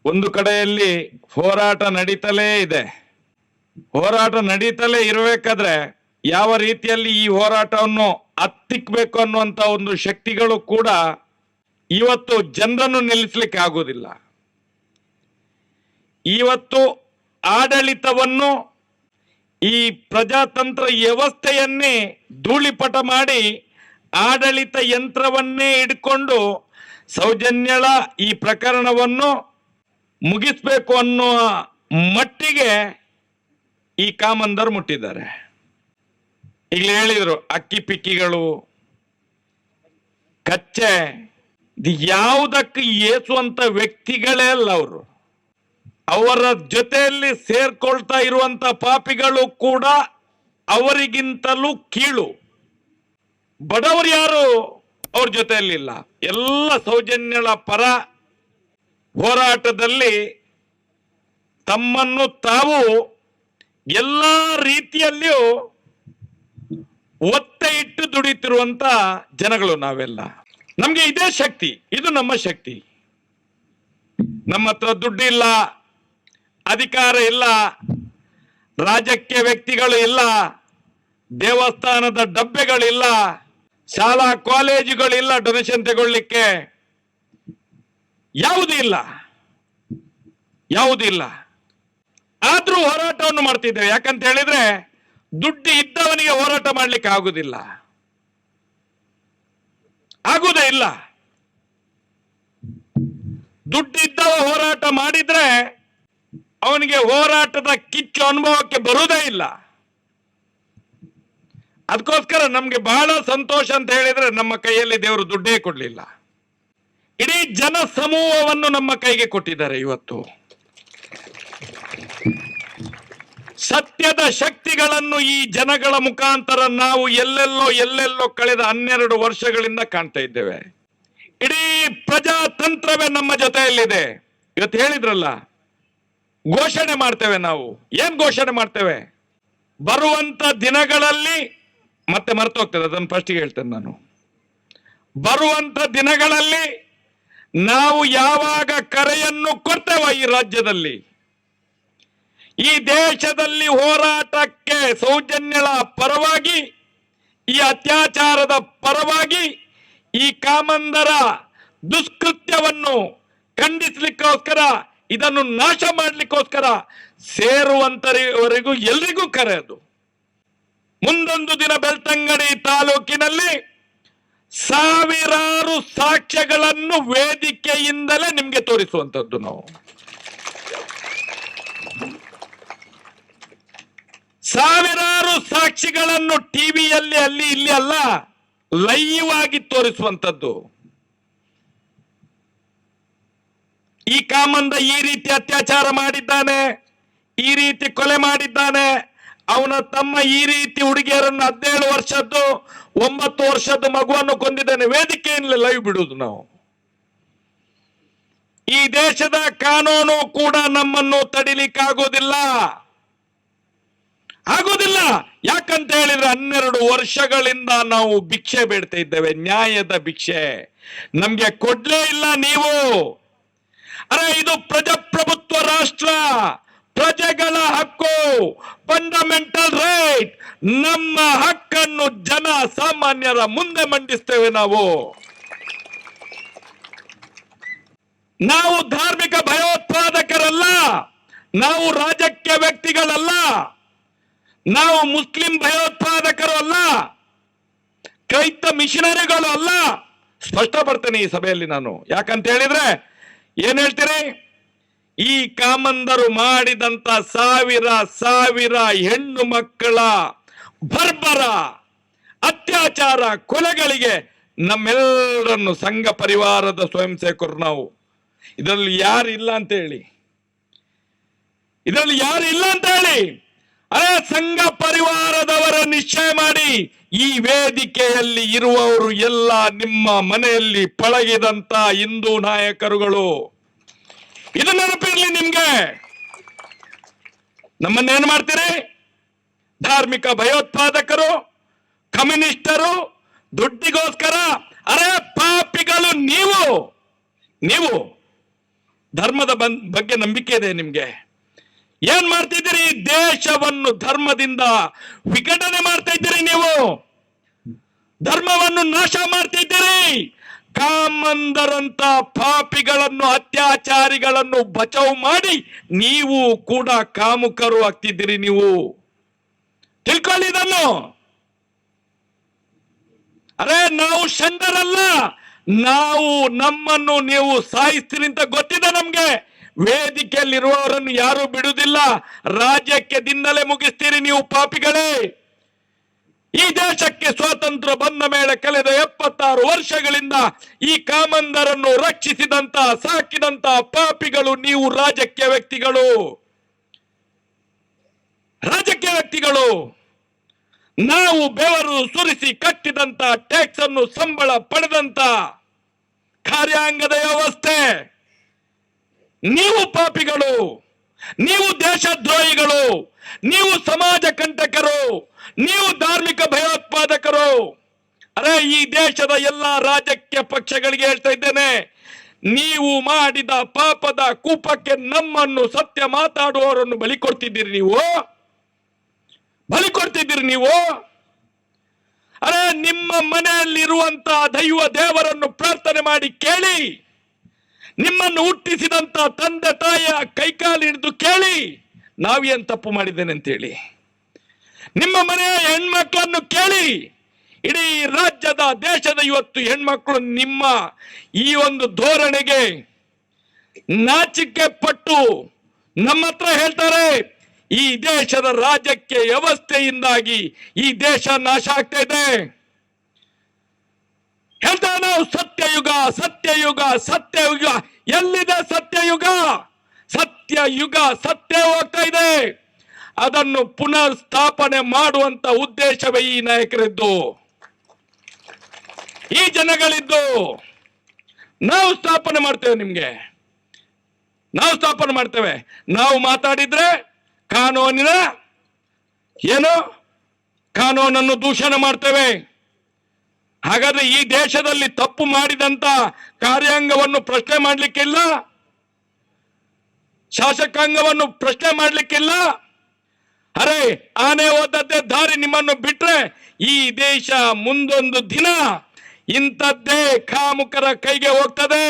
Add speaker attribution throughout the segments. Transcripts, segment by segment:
Speaker 1: ಒಂದು ಕಡೆಯಲ್ಲಿ ಹೋರಾಟ ನಡೀತಲೇ ಇದೆ. ಹೋರಾಟ ನಡೀತಲೇ ಇರಬೇಕಾದ್ರೆ ಯಾವ ರೀತಿಯಲ್ಲಿ ಈ ಹೋರಾಟವನ್ನು ಹತ್ತಿಕ್ಬೇಕು ಅನ್ನುವಂತ ಒಂದು ಶಕ್ತಿಗಳು ಕೂಡ ಇವತ್ತು ಜನರನ್ನು ನಿಲ್ಲಿಸಲಿಕ್ಕೆ ಆಗೋದಿಲ್ಲ. ಇವತ್ತು ಆಡಳಿತವನ್ನು, ಈ ಪ್ರಜಾತಂತ್ರ ವ್ಯವಸ್ಥೆಯನ್ನೇ ಧೂಳಿಪಟ ಮಾಡಿ ಆಡಳಿತ ಯಂತ್ರವನ್ನೇ ಹಿಡ್ಕೊಂಡು ಸೌಜನ್ಯಳ ಈ ಪ್ರಕರಣವನ್ನು ಮುಗಿಸ್ಬೇಕು ಅನ್ನೋ ಮಟ್ಟಿಗೆ ಈ ಕಾಮಂದರು ಮುಟ್ಟಿದ್ದಾರೆ. ಈಗ ಹೇಳಿದ್ರು ಅಕ್ಕಿ ಪಿಕ್ಕಿಗಳು, ಕಚ್ಚೆ, ಯಾವುದಕ್ಕೆ ಏಸುವಂತ ವ್ಯಕ್ತಿಗಳೇ ಅಲ್ಲ ಅವರು. ಅವರ ಜೊತೆಯಲ್ಲಿ ಸೇರ್ಕೊಳ್ತಾ ಇರುವಂತ ಪಾಪಿಗಳು ಕೂಡ ಅವರಿಗಿಂತಲೂ ಕೀಳು. ಬಡವರು ಯಾರು ಅವ್ರ ಜೊತೆಯಲ್ಲಿಲ್ಲ. ಎಲ್ಲ ಸೌಜನ್ಯಳ ಪರ ಹೋರಾಟದಲ್ಲಿ ತಮ್ಮನ್ನು ತಾವು ಎಲ್ಲ ರೀತಿಯಲ್ಲಿಯೂ ಒತ್ತೆ ಇಟ್ಟು ದುಡಿತಿರುವಂತ ಜನಗಳು ನಾವೆಲ್ಲ. ನಮ್ಗೆ ಇದೇ ಶಕ್ತಿ, ಇದು ನಮ್ಮ ಶಕ್ತಿ. ನಮ್ಮ ಹತ್ರ ದುಡ್ಡಿಲ್ಲ, ಅಧಿಕಾರ ಇಲ್ಲ, ರಾಜಕೀಯ ವ್ಯಕ್ತಿಗಳು ಇಲ್ಲ, ದೇವಸ್ಥಾನದ ಡಬ್ಬೆಗಳಿಲ್ಲ, ಶಾಲಾ ಕಾಲೇಜುಗಳಿಲ್ಲ ಡೊನೇಷನ್ ತಗೊಳ್ಳಿಕ್ಕೆ, ಯಾವುದೂ ಇಲ್ಲ. ಆದ್ರೂ ಹೋರಾಟವನ್ನು ಮಾಡ್ತಿದ್ದೇವೆ. ಯಾಕಂತ ಹೇಳಿದ್ರೆ ದುಡ್ಡು ಇದ್ದವನಿಗೆ ಹೋರಾಟ ಮಾಡ್ಲಿಕ್ಕೆ ಆಗುವುದೇ ಇಲ್ಲ. ದುಡ್ಡಿದ್ದವ ಹೋರಾಟ ಮಾಡಿದ್ರೆ ಅವನಿಗೆ ಹೋರಾಟದ ಕಿಚ್ಚು ಅನುಭವಕ್ಕೆ ಬರುವುದೇ ಇಲ್ಲ. ಅದಕ್ಕೋಸ್ಕರ ನಮ್ಗೆ ಬಹಳ ಸಂತೋಷ ಅಂತ ಹೇಳಿದ್ರೆ ನಮ್ಮ ಕೈಯಲ್ಲಿ ದೇವರು ದುಡ್ಡೇ ಕೊಡ್ಲಿಲ್ಲ, ಇಡೀ ಜನ ಸಮೂಹವನ್ನು ನಮ್ಮ ಕೈಗೆ ಕೊಟ್ಟಿದ್ದಾರೆ. ಇವತ್ತು ಸತ್ಯದ ಶಕ್ತಿಗಳನ್ನು ಈ ಜನಗಳ ಮುಖಾಂತರ ನಾವು ಎಲ್ಲೆಲ್ಲೋ ಕಳೆದ 12 ವರ್ಷಗಳಿಂದ ಕಾಣ್ತಾ ಇದ್ದೇವೆ. ಇಡೀ ಪ್ರಜಾತಂತ್ರವೇ ನಮ್ಮ ಜೊತೆಯಲ್ಲಿದೆ. ಇವತ್ತು ಹೇಳಿದ್ರಲ್ಲ, ಘೋಷಣೆ ಮಾಡ್ತೇವೆ. ನಾವು ಏನ್ ಘೋಷಣೆ ಮಾಡ್ತೇವೆ? ಬರುವಂತ ದಿನಗಳಲ್ಲಿ, ಮತ್ತೆ ಮರ್ತೋಗ್ತದೆ, ಅದನ್ನು ಫಸ್ಟಿಗೆ ಹೇಳ್ತೇನೆ ನಾನು. ಬರುವಂತ ದಿನಗಳಲ್ಲಿ ನಾವು ಯಾವಾಗ ಕರೆಯನ್ನು ಕೊಡ್ತೇವ ಈ ರಾಜ್ಯದಲ್ಲಿ, ಈ ದೇಶದಲ್ಲಿ ಹೋರಾಟಕ್ಕೆ ಸೌಜನ್ಯಳ ಪರವಾಗಿ, ಈ ಅತ್ಯಾಚಾರದ ಪರವಾಗಿ, ಈ ಕಾಮಂದರ ದುಷ್ಕೃತ್ಯವನ್ನು ಖಂಡಿಸಲಿಕ್ಕೋಸ್ಕರ, ಇದನ್ನು ನಾಶ ಮಾಡಲಿಕ್ಕೋಸ್ಕರ ಸೇರುವಂತವರೆಗೂ ಎಲ್ರಿಗೂ ಕರೆಯೋದು. ಮುಂದೊಂದು ದಿನ ಬೆಳ್ತಂಗಡಿ ತಾಲೂಕಿನಲ್ಲಿ ಸಾವಿರಾರು ಸಾಕ್ಷ್ಯಗಳನ್ನು ವೇದಿಕೆಯಿಂದಲೇ ನಿಮ್ಗೆ ತೋರಿಸುವಂತದ್ದು. ನಾವು ಸಾವಿರಾರು ಸಾಕ್ಷಿಗಳನ್ನು ಟಿವಿಯಲ್ಲಿ ಅಲ್ಲಿ ಇಲ್ಲಿ ಅಲ್ಲ, ಲೈವ್ ಆಗಿ ತೋರಿಸುವಂತದ್ದು. ಈ ಕಾಮಂದ ಈ ರೀತಿ ಅತ್ಯಾಚಾರ ಮಾಡಿದ್ದಾನೆ, ಈ ರೀತಿ ಕೊಲೆ ಮಾಡಿದ್ದಾನೆ, ಅವನ ತಮ್ಮ ಈ ರೀತಿ ಹುಡುಗಿಯರನ್ನು 17 ವರ್ಷದ್ದು 9 ವರ್ಷದ ಮಗುವನ್ನು ಕೊಂದಿದ್ದಾನೆ. ವೇದಿಕೆಯಲ್ಲಿ ಲೈವ್ ಬಿಡುವುದು ನಾವು. ಈ ದೇಶದ ಕಾನೂನು ಕೂಡ ನಮ್ಮನ್ನು ತಡಿಲಿಕ್ಕಾಗೋದಿಲ್ಲ. ಯಾಕಂತ ಹೇಳಿದ್ರೆ 12 ವರ್ಷಗಳಿಂದ ನಾವು ಭಿಕ್ಷೆ ಬೇಡ್ತಾ ಇದ್ದೇವೆ, ನ್ಯಾಯದ ಭಿಕ್ಷೆ. ನಮ್ಗೆ ಕೊಡ್ಲೇ ಇಲ್ಲ ನೀವು. ಅರೆ, ಇದು ಪ್ರಜಾಪ್ರಭುತ್ವ ರಾಷ್ಟ್ರ, ಪ್ರಜೆಗಳ ಹಕ್ಕು, ಫಂಡಮೆಂಟಲ್ ರೈಟ್. ನಮ್ಮ ಹಕ್ಕನ್ನು ಜನ ಸಾಮಾನ್ಯರ ಮುಂದೆ ಮಂಡಿಸ್ತೇವೆ ನಾವು. ನಾವು ಧಾರ್ಮಿಕ ಭಯೋತ್ಪಾದಕರಲ್ಲ, ನಾವು ರಾಜಕೀಯ ವ್ಯಕ್ತಿಗಳಲ್ಲ, ನಾವು ಮುಸ್ಲಿಂ ಭಯೋತ್ಪಾದಕರು ಅಲ್ಲ, ಕ್ರೈಸ್ತ ಮಿಷನರಿಗಳು ಅಲ್ಲ. ಸ್ಪಷ್ಟಪಡ್ತೇನೆ ಈ ಸಭೆಯಲ್ಲಿ ನಾನು. ಯಾಕಂತ ಹೇಳಿದ್ರೆ ಏನ್ ಹೇಳ್ತೀರಿ? ಈ ಕಾಮಂದರು ಮಾಡಿದಂತ ಸಾವಿರ ಹೆಣ್ಣು ಮಕ್ಕಳ ಬರ್ಬರ ಅತ್ಯಾಚಾರ, ಕೊಲೆಗಳಿಗೆ ನಮ್ಮೆಲ್ಲರನ್ನು ಸಂಘ ಪರಿವಾರದ ಸ್ವಯಂ ಸೇವಕರು ನಾವು. ಇದರಲ್ಲಿ ಯಾರು ಇಲ್ಲ ಅಂತ ಹೇಳಿ, ಅರೆ, ಸಂಘ ಪರಿವಾರದವರ ನಿಶ್ಚಯ ಮಾಡಿ. ಈ ವೇದಿಕೆಯಲ್ಲಿ ಇರುವವರು ಎಲ್ಲ ನಿಮ್ಮ ಮನೆಯಲ್ಲಿ ಪಳಗಿದಂತ ಹಿಂದೂ ನಾಯಕರುಗಳು. ಇದು ನೆನಪಿರ್ಲಿ ನಿಮ್ಗೆ. ನಮ್ಮನ್ನೇನು ಮಾಡ್ತೀರಿ? ಧಾರ್ಮಿಕ ಭಯೋತ್ಪಾದಕರು, ಕಮ್ಯುನಿಸ್ಟರು, ದುಡ್ಡಿಗೋಸ್ಕರ. ಅರೆ ಪಾಪಿಗಳು ನೀವು ಧರ್ಮದ ಬಗ್ಗೆ ನಂಬಿಕೆ ಇದೆ ನಿಮ್ಗೆ? ಏನ್ ಮಾಡ್ತಿದ್ದೀರಿ? ದೇಶವನ್ನು ಧರ್ಮದಿಂದ ವಿಘಟನೆ ಮಾಡ್ತಾ ಇದ್ದೀರಿ. ನೀವು ಧರ್ಮವನ್ನು ನಾಶ ಮಾಡ್ತಿದ್ದೀರಿ. ಕಾಮಂದರಂತ ಪಾಪಿಗಳನ್ನು, ಅತ್ಯಾಚಾರಿಗಳನ್ನು ಬಚಾವ್ ಮಾಡಿ ನೀವು ಕೂಡ ಕಾಮುಕರು ಆಗ್ತಿದ್ದೀರಿ. ನೀವು ತಿಳ್ಕೊಳ್ಳಿ ಇದನ್ನು. ಅರೆ, ನಾವು ಷಂಡರಲ್ಲ, ನಾವು ನಮ್ಮನ್ನು ನೀವು ಸಾಯಿಸ್ತೀರಿ ಅಂತ ಗೊತ್ತಿದೆ ನಮ್ಗೆ. ವೇದಿಕೆಯಲ್ಲಿರುವವರನ್ನು ಯಾರು ಬಿಡುವುದಿಲ್ಲ. ರಾಜ್ಯಕ್ಕೆ ದಿನಲೇ ಮುಗಿಸ್ತೀರಿ ನೀವು ಪಾಪಿಗಳೇ. ಈ ದೇಶಕ್ಕೆ ಸ್ವಾತಂತ್ರ್ಯ ಬಂದ ಮೇಲೆ ಕಳೆದ 76 ವರ್ಷಗಳಿಂದ ಈ ಕಾಮಂದರನ್ನು ರಕ್ಷಿಸಿದಂತ, ಸಾಕಿದಂತ ಪಾಪಿಗಳು ನೀವು. ರಾಜಕೀಯ ವ್ಯಕ್ತಿಗಳು, ನಾವು ಬೆವರು ಸುರಿಸಿ ಕಟ್ಟಿದಂತ ಟ್ಯಾಕ್ಸ್ ಅನ್ನು ಸಂಬಳ ಪಡೆದಂತ ಕಾರ್ಯಾಂಗದ ವ್ಯವಸ್ಥೆ ನೀವು ಪಾಪಿಗಳು, ನೀವು ದೇಶದ್ರೋಹಿಗಳು, ನೀವು ಸಮಾಜ ಕಂಟಕರು, ನೀವು ಧಾರ್ಮಿಕ ಭಯೋತ್ಪಾದಕರು. ಅರೆ, ಈ ದೇಶದ ಎಲ್ಲಾ ರಾಜಕೀಯ ಪಕ್ಷಗಳಿಗೆ ಹೇಳ್ತಾ ಇದ್ದೇನೆ, ನೀವು ಮಾಡಿದ ಪಾಪದ ಕೂಪಕ್ಕೆ ನಮ್ಮನ್ನು, ಸತ್ಯ ಮಾತಾಡುವವರನ್ನು ಬಲಿ ಕೊಡ್ತಿದ್ದೀರಿ ನೀವು. ಅರೆ, ನಿಮ್ಮ ಮನೆಯಲ್ಲಿರುವಂತಹ ದೈವ ದೇವರನ್ನು ಪ್ರಾರ್ಥನೆ ಮಾಡಿ ಕೇಳಿ. ನಿಮ್ಮನ್ನು ಹುಟ್ಟಿಸಿದಂತ ತಂದೆ ತಾಯಿಯ ಕೈಕಾಲು ಹಿಡಿದು ಕೇಳಿ, ನಾವೇನ್ ತಪ್ಪು ಮಾಡಿದ್ದೇನೆ ಅಂತೇಳಿ. ನಿಮ್ಮ ಮನೆಯ ಹೆಣ್ಮಕ್ಳನ್ನು ಕೇಳಿ. ಇಡೀ ರಾಜ್ಯದ, ದೇಶದ ಇವತ್ತು ಹೆಣ್ಮಕ್ಳು ನಿಮ್ಮ ಈ ಒಂದು ಧೋರಣೆಗೆ ನಾಚಿಕೆ ಪಟ್ಟು ನಮ್ಮ ಹತ್ರ ಹೇಳ್ತಾರೆ, ಈ ದೇಶದ ರಾಜಕೀಯ ವ್ಯವಸ್ಥೆಯಿಂದಾಗಿ ಈ ದೇಶ ನಾಶ ಆಗ್ತಾ ಇದೆ. ಹೇಳ್ತಾರೆ ನಾವು ಸತ್ಯಯುಗ. ಎಲ್ಲಿದೆ ಸತ್ಯಯುಗ? ಸತ್ಯ ಹೋಗ್ತಾ ಇದೆ. ಅದನ್ನು ಪುನರ್ ಸ್ಥಾಪನೆ ಮಾಡುವಂತ ಉದ್ದೇಶವೇ ಈ ನಾಯಕರಿದ್ದು, ಈ ಜನಗಳಿದ್ದು. ನಾವು ಸ್ಥಾಪನೆ ಮಾಡ್ತೇವೆ. ನಾವು ಮಾತಾಡಿದ್ರೆ ಕಾನೂನನ್ನು ದೂಷಣ ಮಾಡ್ತೇವೆ. ಹಾಗಾದ್ರೆ ಈ ದೇಶದಲ್ಲಿ ತಪ್ಪು ಮಾಡಿದಂತ ಕಾರ್ಯಾಂಗವನ್ನು ಪ್ರಶ್ನೆ ಮಾಡ್ಲಿಕ್ಕಿಲ್ಲ, ಶಾಸಕಾಂಗವನ್ನು ಪ್ರಶ್ನೆ ಮಾಡ್ಲಿಕ್ಕಿಲ್ಲ. ಅರೆ, ಆನೆ ಹೋದದ್ದೇ ದಾರಿ ನಿಮ್ಮನ್ನು ಬಿಟ್ರೆ ಈ ದೇಶ ಮುಂದೊಂದು ದಿನ ಇಂಥದ್ದೇ ಕಾಮುಕರ ಕೈಗೆ ಹೋಗ್ತದೆ.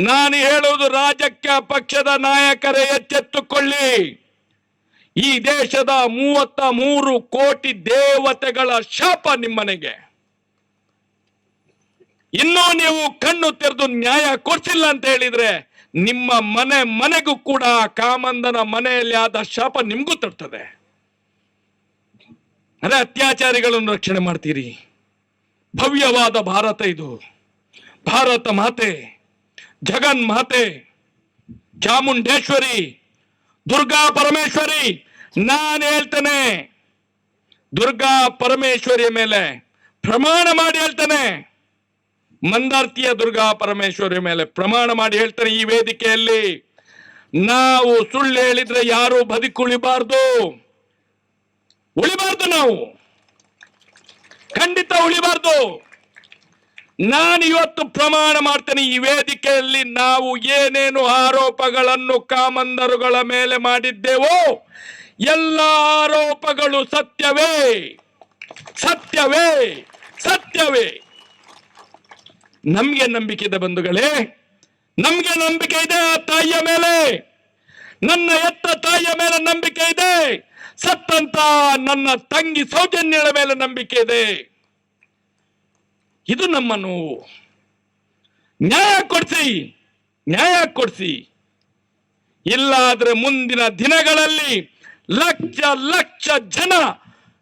Speaker 1: ನಾನು ಹೇಳುವುದು, ರಾಜಕೀಯ ಪಕ್ಷದ ನಾಯಕರೇ ಎಚ್ಚೆತ್ತುಕೊಳ್ಳಿ. ಈ ದೇಶದ 33 ಕೋಟಿ ದೇವತೆಗಳ ಶಾಪ ನಿಮ್ಮನೆಗೆ. ಇನ್ನೂ ನೀವು ಕಣ್ಣು ತೆರೆದು ನ್ಯಾಯ ಕೊಡ್ಸಿಲ್ಲ ಅಂತ ಹೇಳಿದ್ರೆ ನಿಮ್ಮ ಮನೆಗೂ ಕೂಡ ಕಾಮಂದನ ಮನೆಯಲ್ಲಿ ಆದ ಶಾಪ ನಿಮ್ಗೂ ತರ್ತದೆ. ಅದೇ ಅತ್ಯಾಚಾರಿಗಳನ್ನು ರಕ್ಷಣೆ ಮಾಡ್ತೀರಿ. ಭವ್ಯವಾದ ಭಾರತ ಇದು. ಭಾರತ ಮಾತೆ, ಜಗನ್ ಮಾತೆ, ಚಾಮುಂಡೇಶ್ವರಿ, ದುರ್ಗಾ ಪರಮೇಶ್ವರಿ. ನಾನು ಹೇಳ್ತೇನೆ, ದುರ್ಗಾ ಪರಮೇಶ್ವರಿಯ ಮೇಲೆ ಪ್ರಮಾಣ ಮಾಡಿ ಹೇಳ್ತೇನೆ, ಮಂದಾರ್ತಿಯ ದುರ್ಗಾ ಪರಮೇಶ್ವರಿಯ ಮೇಲೆ ಪ್ರಮಾಣ ಮಾಡಿ ಹೇಳ್ತೇನೆ ಈ ವೇದಿಕೆಯಲ್ಲಿ, ನಾವು ಸುಳ್ಳು ಹೇಳಿದ್ರೆ ಯಾರು ಬದುಕುಳಿಬಾರ್ದು. ನಾವು ಖಂಡಿತ ಉಳಿಬಾರ್ದು. ನಾನು ಇವತ್ತು ಪ್ರಮಾಣ ಮಾಡ್ತೇನೆ ಈ ವೇದಿಕೆಯಲ್ಲಿ, ನಾವು ಏನೇನು ಆರೋಪಗಳನ್ನು ಕಾಮಂದರುಗಳ ಮೇಲೆ ಮಾಡಿದ್ದೇವೋ ಎಲ್ಲ ಆರೋಪಗಳು ಸತ್ಯವೇ. ನಮ್ಗೆ ನಂಬಿಕೆ ಇದೆ ಬಂಧುಗಳೇ, ನಮ್ಗೆ ನಂಬಿಕೆ ಇದೆ ಆ ತಾಯಿಯ ಮೇಲೆ, ನನ್ನ ಎತ್ತ ತಾಯಿಯ ಮೇಲೆ ನಂಬಿಕೆ ಇದೆ, ಸತ್ತಂತ ನನ್ನ ತಂಗಿ ಸೌಜನ್ಯಳ ಮೇಲೆ ನಂಬಿಕೆ ಇದೆ. ಇದು ನಮ್ಮ ನೋವು. ನ್ಯಾಯ ಕೊಡಿಸಿ. ಇಲ್ಲಾದ್ರೆ ಮುಂದಿನ ದಿನಗಳಲ್ಲಿ ಲಕ್ಷ ಜನ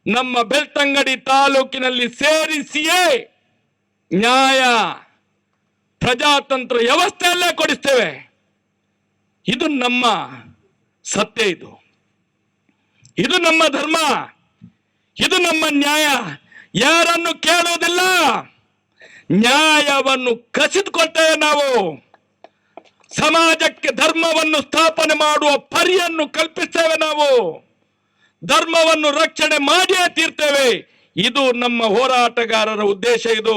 Speaker 1: ನಮ್ಮ ಬೆಳ್ತಂಗಡಿ ತಾಲೂಕಿನಲ್ಲಿ ಸೇರಿಸಿಯೇ ನ್ಯಾಯ ಪ್ರಜಾತಂತ್ರ ವ್ಯವಸ್ಥೆಯಲ್ಲೇ ಕೊಡಿಸ್ತೇವೆ. ಇದು ನಮ್ಮ ಸತ್ಯ, ಇದು ನಮ್ಮ ಧರ್ಮ, ಇದು ನಮ್ಮ ನ್ಯಾಯ. ಯಾರನ್ನು ಕೇಳುವುದಿಲ್ಲ, ನ್ಯಾಯವನ್ನು ಕಸಿದುಕೊಳ್ತೇವೆ ನಾವು. ಸಮಾಜಕ್ಕೆ ಧರ್ಮವನ್ನು ಸ್ಥಾಪನೆ ಮಾಡುವ ಪರಿಯನ್ನು ಕಲ್ಪಿಸ್ತೇವೆ ನಾವು. ಧರ್ಮವನ್ನು ರಕ್ಷಣೆ ಮಾಡಿಯೇ ತೀರ್ತೇವೆ. ಇದು ನಮ್ಮ ಹೋರಾಟಗಾರರ ಉದ್ದೇಶ. ಇದು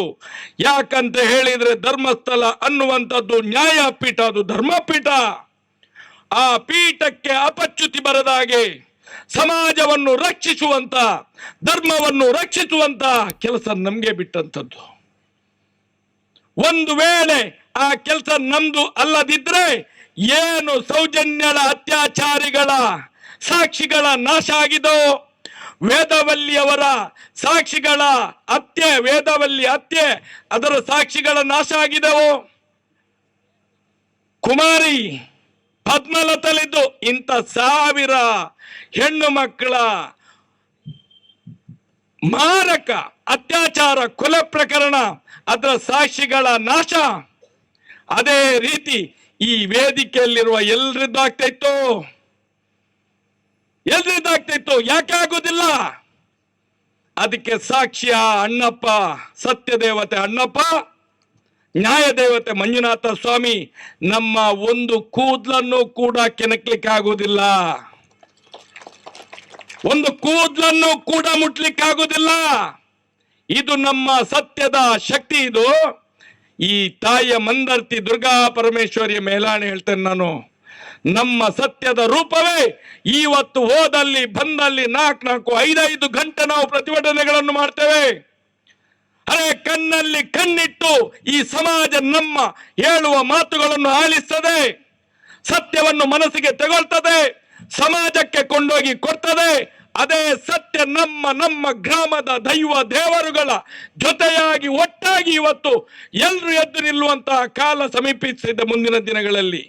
Speaker 1: ಯಾಕಂತ ಹೇಳಿದ್ರೆ ಧರ್ಮಸ್ಥಳ ಅನ್ನುವಂಥದ್ದು ನ್ಯಾಯಪೀಠ, ಅದು ಧರ್ಮಪೀಠ. ಆ ಪೀಠಕ್ಕೆ ಅಪಚ್ಯುತಿ ಬರದಾಗೆ ಸಮಾಜವನ್ನು ರಕ್ಷಿಸುವಂತ, ಧರ್ಮವನ್ನು ರಕ್ಷಿಸುವಂತ ಕೆಲಸ ನಮ್ಗೆ ಬಿಟ್ಟಂಥದ್ದು. ಒಂದು ವೇಳೆ ಆ ಕೆಲಸ ನಮ್ದು ಅಲ್ಲದಿದ್ರೆ ಏನು ಸೌಜನ್ಯಳ ಅತ್ಯಾಚಾರಿಗಳ ಸಾಕ್ಷಿಗಳ ನಾಶ ಆಗಿದೋ, ವೇದವಲ್ಲಿಯವರ ಸಾಕ್ಷಿಗಳ ಹತ್ಯೆ, ವೇದವಲ್ಲಿ ಹತ್ಯೆ ಅದರ ಸಾಕ್ಷಿಗಳ ನಾಶ ಆಗಿದೆವು, ಕುಮಾರಿ ಪದ್ಮಲತಲಿದ್ದು ಇಂಥ ಸಾವಿರ ಹೆಣ್ಣು ಮಕ್ಕಳ ಮಾರಕ ಅತ್ಯಾಚಾರ ಕೊಲೆ ಪ್ರಕರಣ ಅದರ ಸಾಕ್ಷಿಗಳ ನಾಶ. ಅದೇ ರೀತಿ ಈ ವೇದಿಕೆಯಲ್ಲಿರುವ ಎಲ್ರಿದ್ದಾಗ್ತಾ ಇತ್ತು. ಯಾಕೆ ಆಗುದಿಲ್ಲ? ಅದಕ್ಕೆ ಸಾಕ್ಷಿಯ ಅಣ್ಣಪ್ಪ, ಸತ್ಯದೇವತೆ ಅಣ್ಣಪ್ಪ, ನ್ಯಾಯದೇವತೆ ಮಂಜುನಾಥ ಸ್ವಾಮಿ. ನಮ್ಮ ಒಂದು ಕೂದಲನ್ನು ಕೂಡ ಕೆಣಕ್ಲಿಕ್ಕೆ ಆಗುವುದಿಲ್ಲ, ಒಂದು ಕೂದಲನ್ನು ಕೂಡ ಮುಟ್ಲಿಕ್ಕೆ ಆಗುವುದಿಲ್ಲ. ಇದು ನಮ್ಮ ಸತ್ಯದ ಶಕ್ತಿ. ಇದು ಈ ತಾಯಿಯ ಮಂದರ್ತಿ ದುರ್ಗಾ ಪರಮೇಶ್ವರಿಯ ಮೇಲಾಣೆ ಹೇಳ್ತೇನೆ ನಾನು. ನಮ್ಮ ಸತ್ಯದ ರೂಪವೇ ಇವತ್ತು ಹೋದಲ್ಲಿ ಬಂದಲ್ಲಿ 4-5 ಗಂಟೆ ನಾವು ಪ್ರತಿಭಟನೆಗಳನ್ನು ಮಾಡ್ತೇವೆ. ಅರೆ ಕಣ್ಣಲ್ಲಿ ಕಣ್ಣಿಟ್ಟು ಈ ಸಮಾಜ ನಮ್ಮ ಹೇಳುವ ಮಾತುಗಳನ್ನು ಆಲಿಸ್ತದೆ, ಸತ್ಯವನ್ನು ಮನಸ್ಸಿಗೆ ತಗೊಳ್ತದೆ, ಸಮಾಜಕ್ಕೆ ಕೊಂಡೋಗಿ ಕೊಡ್ತದೆ. ಅದೇ ಸತ್ಯ ನಮ್ಮ ಗ್ರಾಮದ ದೈವ ದೇವರುಗಳ ಜೊತೆಯಾಗಿ ಒಟ್ಟಾಗಿ ಇವತ್ತು ಎಲ್ಲರೂ ಎದ್ದು ನಿಲ್ಲುವಂತಹ ಕಾಲ ಸಮೀಪಿಸಿದ ಮುಂದಿನ ದಿನಗಳಲ್ಲಿ